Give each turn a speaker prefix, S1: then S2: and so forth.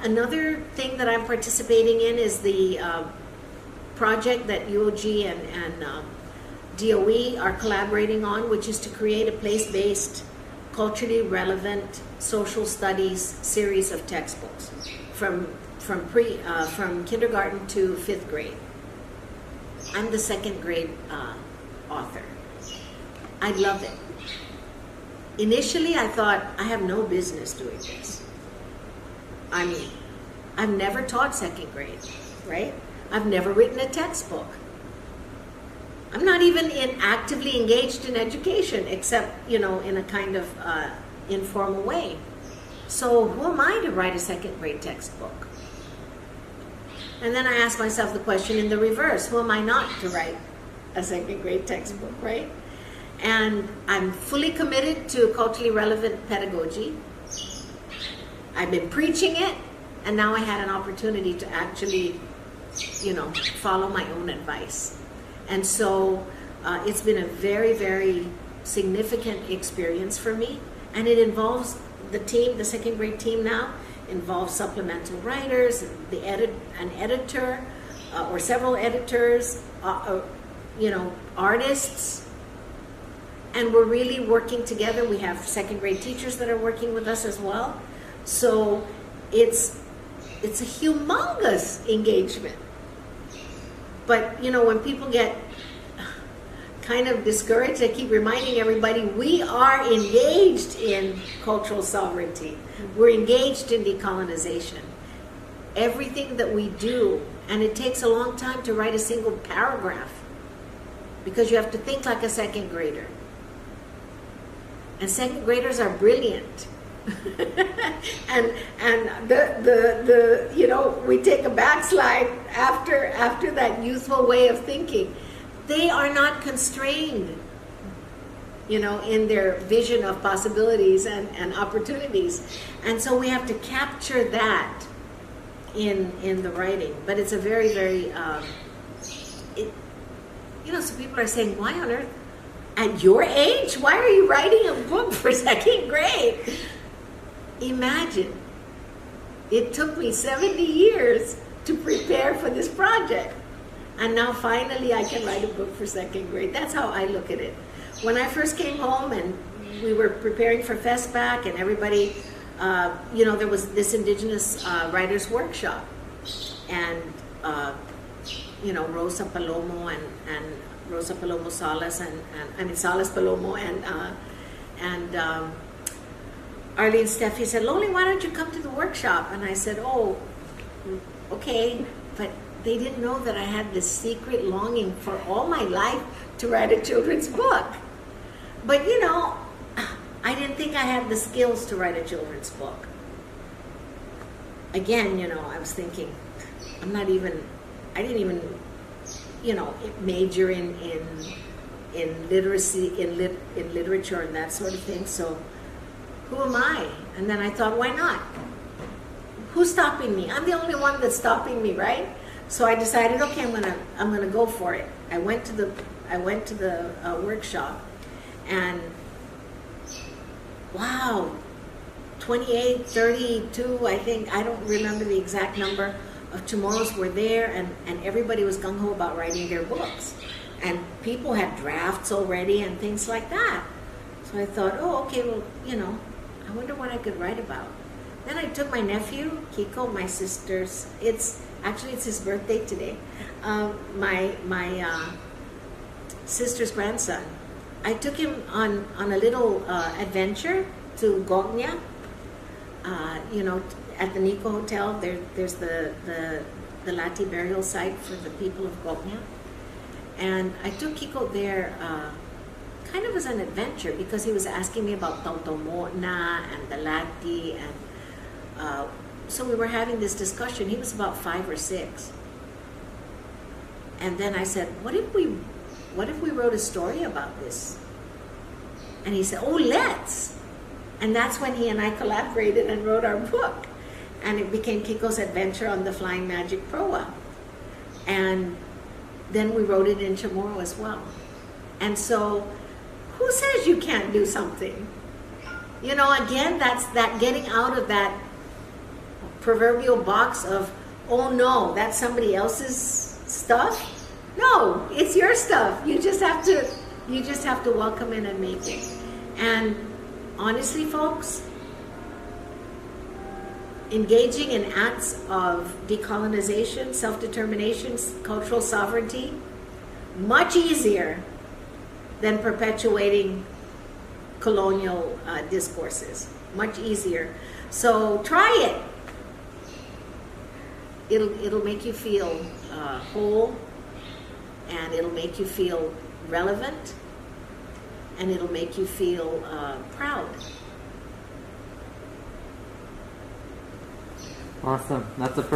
S1: Another thing that I'm participating in is the project that UOG and DOE are collaborating on, which is to create a place-based, culturally relevant social studies series of textbooks from kindergarten to 5th grade. I'm the 2nd grade author. I love it. Initially, I thought I have no business doing this. I mean, I've never taught 2nd grade, right? I've never written a textbook. I'm not even actively engaged in education, except, in a kind of informal way. So who am I to write a 2nd grade textbook? And then I ask myself the question in the reverse, who am I not to write a 2nd grade textbook, right? And I'm fully committed to culturally relevant pedagogy. I've been preaching it, and now I had an opportunity to actually, follow my own advice. And so it's been a very, very significant experience for me. And it involves the team, the 2nd grade team now, involves supplemental writers, an editor, or several editors, artists. And we're really working together. We have 2nd grade teachers that are working with us as well. So it's a humongous engagement. But, when people get kind of discouraged, I keep reminding everybody, we are engaged in cultural sovereignty. We're engaged in decolonization. Everything that we do, and it takes a long time to write a single paragraph, because you have to think like a 2nd grader. And 2nd graders are brilliant. and we take a backslide after that youthful way of thinking. They are not constrained, in their vision of possibilities and opportunities. And so we have to capture that in the writing. But it's a very, very, so people are saying, why on earth, at your age, why are you writing a book for 2nd grade? Imagine, it took me 70 years to prepare for this project. And now finally I can write a book for 2nd grade. That's how I look at it. When I first came home and we were preparing for FESPAC and everybody, there was this Indigenous Writers Workshop. And, Rosa Palomo and Rosa Palomo Salas Salas Palomo and Arlene Steffi said, Loli, why don't you come to the workshop? And I said, oh, okay, but they didn't know that I had this secret longing for all my life to write a children's book. But I didn't think I had the skills to write a children's book. Again, I was thinking, I didn't even, major in literacy, in literature and that sort of thing. So who am I? And then I thought, why not? Who's stopping me? I'm the only one that's stopping me, right? So I decided, okay, I'm gonna go for it. I went to the workshop, and wow, 28, 32, I think, I don't remember the exact number of CHamoru's were there, and everybody was gung-ho about writing their books. And people had drafts already and things like that. So I thought, oh, okay, well, I wonder what I could write about. Then I took my nephew, Kiko, my sister's, it's his birthday today, my sister's grandson. I took him on a little adventure to Gogna, at the Nico Hotel. There's the Lati burial site for the people of Gogna. And I took Kiko there kind of as an adventure, because he was asking me about Tautomona and the Lati, and so we were having this discussion. He was about 5 or 6. And then I said, what if we wrote a story about this? And he said, oh, let's. And that's when he and I collaborated and wrote our book. And it became Kiko's Adventure on the Flying Magic Proa. And then we wrote it in Chamorro as well. And so, who says you can't do something? Again, that's that getting out of that proverbial box of, oh no, that's somebody else's stuff. No, it's your stuff. You just have to welcome it and make it. And honestly, folks, engaging in acts of decolonization, self-determination, cultural sovereignty, much easier than perpetuating colonial discourses. Much easier. So try it. It'll make you feel whole, and it'll make you feel relevant, and it'll make you feel proud.
S2: Awesome. That's the first